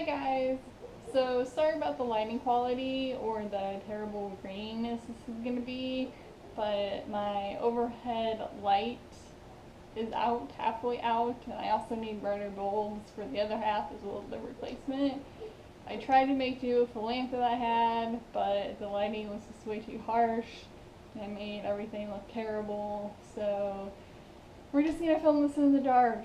Hi guys! So sorry about the lighting quality or the terrible graininess this is going to be, but my overhead light is out, halfway out, and I also need brighter bulbs for the other half as well as the replacement. I tried to make do with the lamp that I had, but the lighting was just way too harsh and it made everything look terrible, so we're just gonna film this in the dark.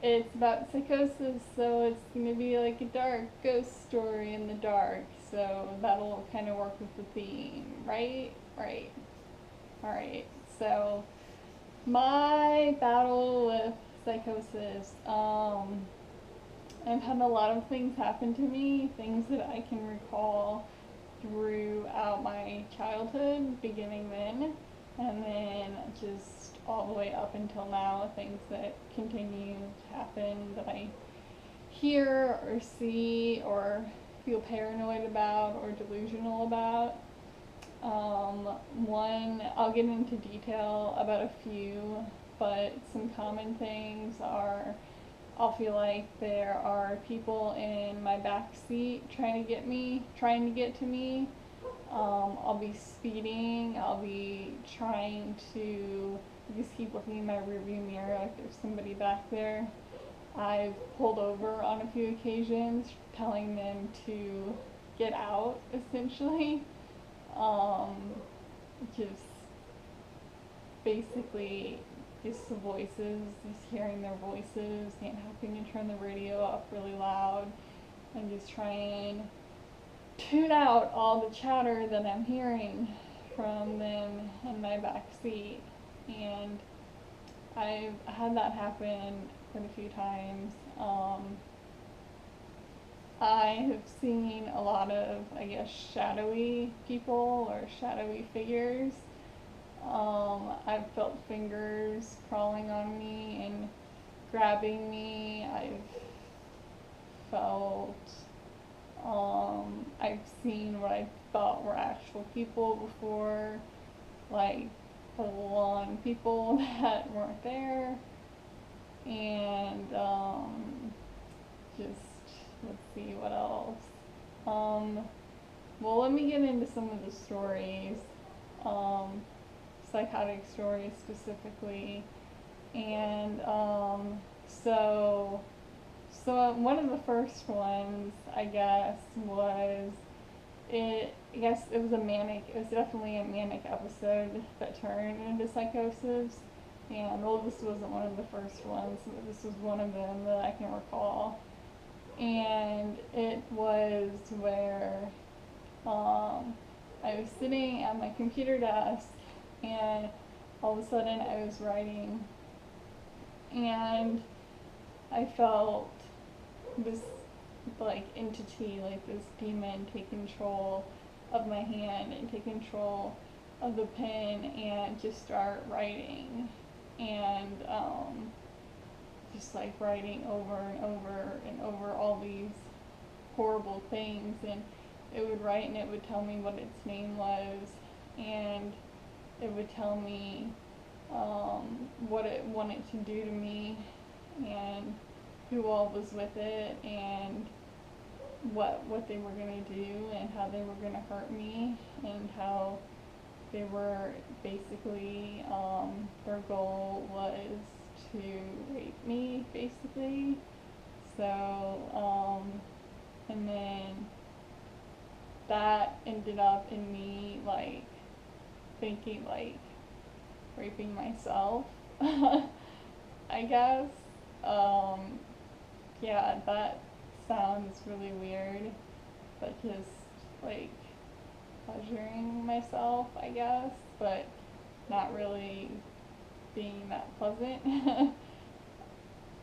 It's about psychosis, so it's gonna be like a dark ghost story in the dark. So that'll kind of work with the theme, right? Right. Alright, so my battle with psychosis. I've had a lot of things happen to me, things that I can recall throughout my childhood, beginning then, and then just all the way up until now, things that continue to happen that I hear or see or feel paranoid about or delusional about. One, I'll get into detail about a few, but some common things are I'll feel like there are people in my back seat trying to get to me. I'll be speeding. I'll be trying to just keep looking in my rearview mirror like there's somebody back there. I've pulled over on a few occasions, telling them to get out, essentially. Um, just basically just the voices, just hearing their voices and having to turn the radio up really loud and just try and tune out all the chatter that I'm hearing from them in my back seat. And I've had that happen quite a few times. I have seen a lot of, I guess, shadowy people or shadowy figures. I've felt fingers crawling on me and grabbing me. Felt, I've seen what I thought were actual people before, like full-on people that weren't there. And, just, let's see, what else? Well, let me get into some of the stories. Psychotic stories specifically, and so one of the first ones, I guess, was it. I guess it was a manic. It was definitely a manic episode that turned into psychosis. And well, this wasn't one of the first ones. But this was one of them that I can recall, and it was where I was sitting at my computer desk and all of a sudden I was writing and I felt this like entity, like this demon take control of my hand and take control of the pen and just start writing and just like writing over and over and over all these horrible things, and it would write and it would tell me what its name was, and it would tell me what it wanted to do to me and who all was with it and what they were going to do and how they were going to hurt me and how they were basically their goal was to rape me, basically. So and then that ended up in me like thinking like raping myself, I guess. Yeah, that sounds really weird, but just like pleasuring myself, I guess, but not really being that pleasant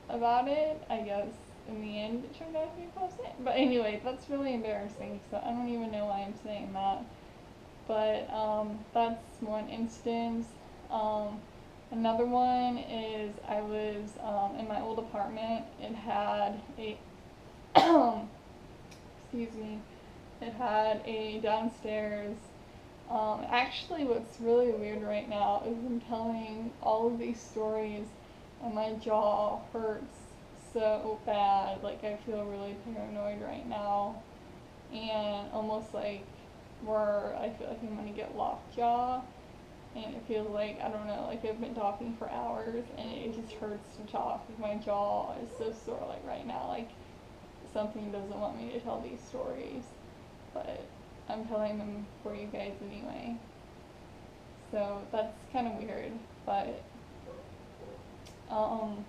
about it. I guess in the end it turned out to be pleasant. But anyway, that's really embarrassing, so I don't even know why I'm saying that. But that's one instance. Another one is I was in my old apartment. It had a excuse me. It had a downstairs. Actually, what's really weird right now is I'm telling all of these stories, and my jaw hurts so bad. Like, I feel really paranoid right now, and almost like where I feel like I'm gonna get lockjaw, and it feels like, I don't know, like I've been talking for hours, and it just hurts to talk. My jaw is so sore, like right now, like something doesn't want me to tell these stories, but I'm telling them for you guys anyway. So that's kind of weird, but um,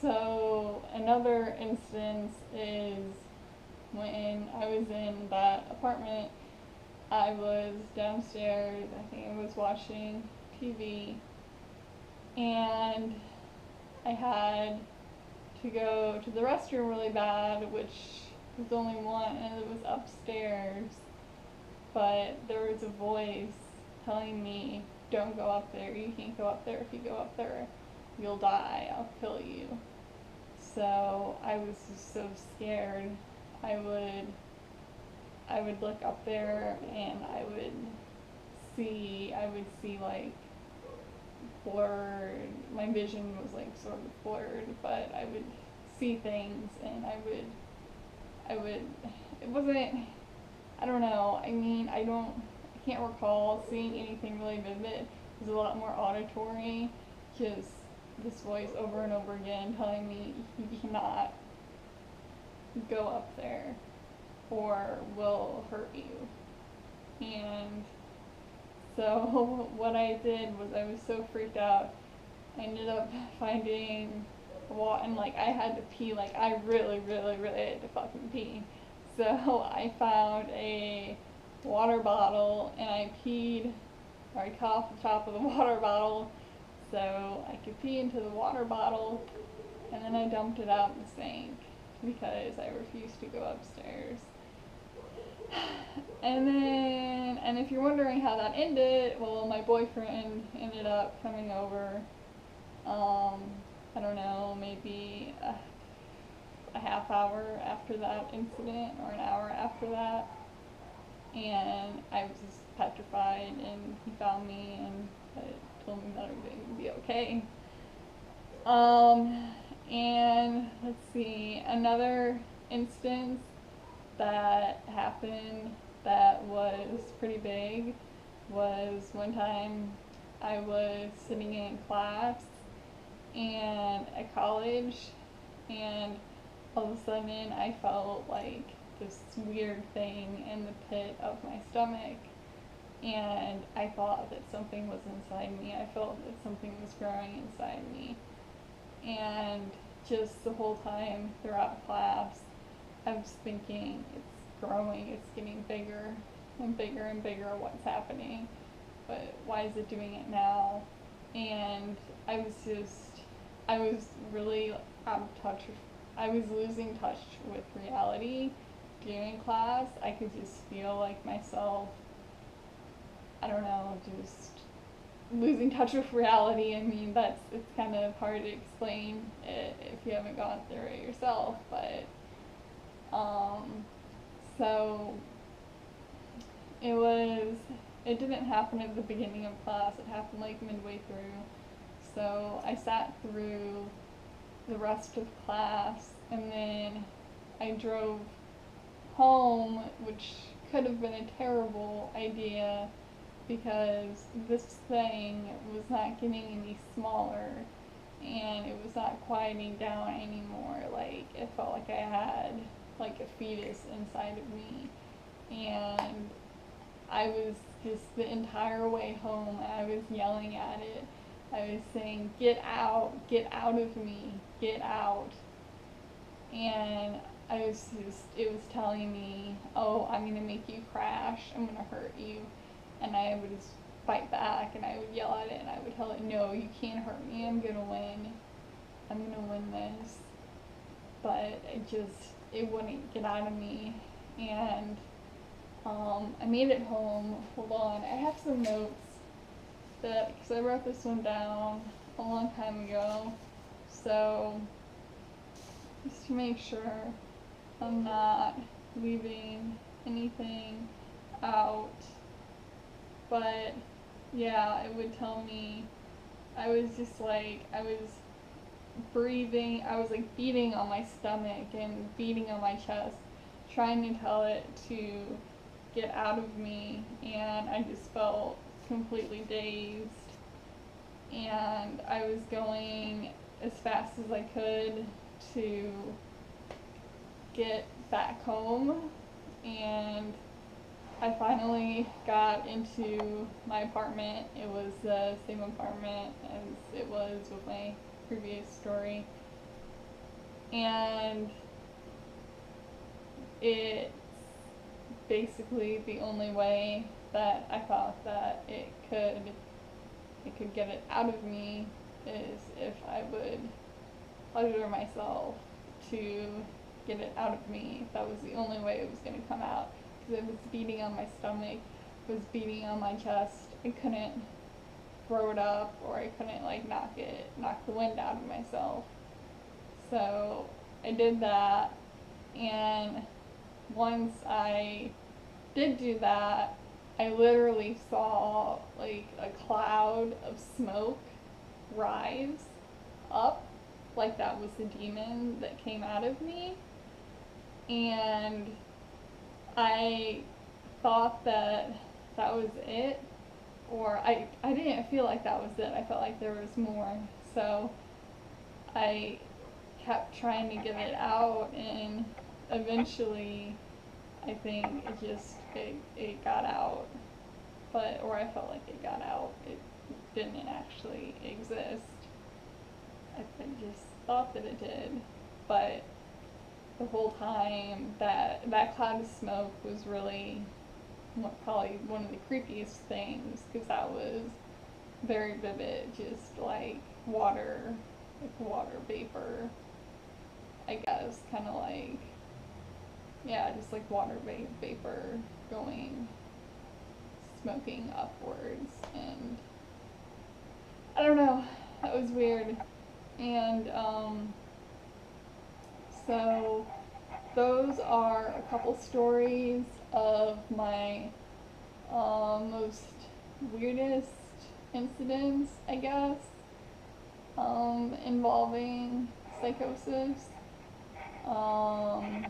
so another instance is when I was in that apartment. I was downstairs, I think I was watching TV, and I had to go to the restroom really bad, which was only one, and it was upstairs. But there was a voice telling me, don't go up there, you can't go up there. If you go up there, you'll die, I'll kill you. So I was just so scared. I would look up there, and I would see like blurred, my vision was like sort of blurred, but I would see things, and it wasn't, I don't know, I mean, I can't recall seeing anything really vivid. It was a lot more auditory, just this voice over and over again telling me, you cannot go up there or will hurt you. And so what I did was, I was so freaked out, I ended up finding water, and like I had to pee, like I really, really, really had to fucking pee. So I found a water bottle, and I peed, or I coughed the top of the water bottle so I could pee into the water bottle, and then I dumped it out in the sink because I refused to go upstairs. And if you're wondering how that ended, well, my boyfriend ended up coming over, I don't know, maybe a half hour after that incident, or an hour after that, and I was just petrified, and he found me and told me that everything would be okay. And let's see, another instance that happened that was pretty big was one time I was sitting in class and at college, and all of a sudden I felt like this weird thing in the pit of my stomach, and I thought that something was inside me. I felt that something was growing inside me, and just the whole time throughout class I was thinking, it's growing, it's getting bigger and bigger and bigger, what's happening, but why is it doing it now? And I was really out of touch with, I was losing touch with reality during class. I could just feel like myself, I don't know, just losing touch with reality. I mean, it's kind of hard to explain it if you haven't gone through it yourself, but so it didn't happen at the beginning of class, it happened like midway through. So I sat through the rest of class, and then I drove home, which could have been a terrible idea because this thing was not getting any smaller, and it was not quieting down anymore. Like, it felt like I had like a fetus inside of me, and I was just the entire way home, I was yelling at it. I was saying, get out of me, get out. And it was telling me, oh, I'm gonna make you crash, I'm gonna hurt you. And I would just fight back, and I would yell at it, and I would tell it, no, you can't hurt me, I'm gonna win this. But it wouldn't get out of me. And I made it home. Hold on, I have some notes because I wrote this one down a long time ago. So, just to make sure I'm not leaving anything out. But yeah, it would tell me, I was breathing, I was like beating on my stomach and beating on my chest, trying to tell it to get out of me, and I just felt completely dazed. And I was going as fast as I could to get back home, and I finally got into my apartment. It was the same apartment as it was with my previous story, and it's basically the only way that I thought that it could get it out of me is if I would pleasure myself to get it out of me. That was the only way it was going to come out, because it was beating on my stomach, it was beating on my chest. I couldn't throw it up, or I couldn't like knock the wind out of myself. So I did that, and once I did do that, I literally saw like a cloud of smoke rise up, like that was the demon that came out of me. And I thought that that was it, or I didn't feel like that was it. I felt like there was more. So I kept trying to get it out, and eventually I think it got out. Or I felt like it got out. It didn't actually exist. I just thought that it did. But the whole time, that cloud of smoke was really probably one of the creepiest things, because that was very vivid, just like water vapor, I guess, kind of like, yeah, just like water vapor going, smoking upwards, and I don't know, that was weird. And so those are a couple stories of my most weirdest incidents, I guess, involving psychosis. I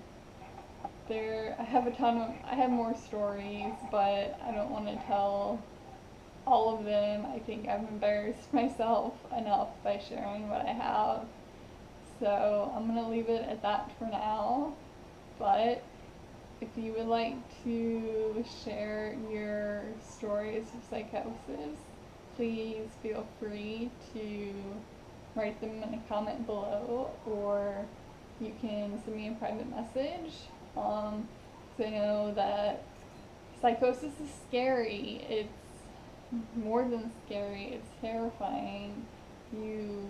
have more stories, but I don't want to tell all of them. I think I've embarrassed myself enough by sharing what I have. So I'm going to leave it at that for now. But if you would like to share your stories of psychosis, please feel free to write them in a comment below, or you can send me a private message. Because I know that psychosis is scary. It's more than scary, it's terrifying. You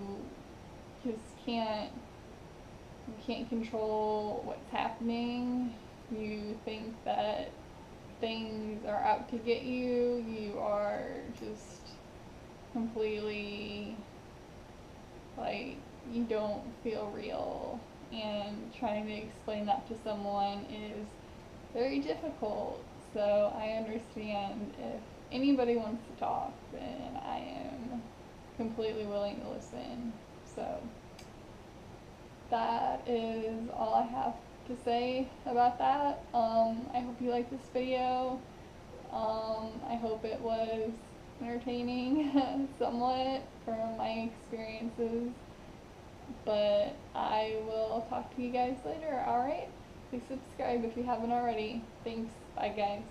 just you can't control what's happening. You think that things are out to get you. You are just completely, like, you don't feel real. And trying to explain that to someone is very difficult. So I understand if anybody wants to talk, then I am completely willing to listen. So that is all I have to say about that. I hope you liked this video. I hope it was entertaining somewhat from my experiences. But I will talk to you guys later, alright? Please subscribe if you haven't already. Thanks. Bye, guys.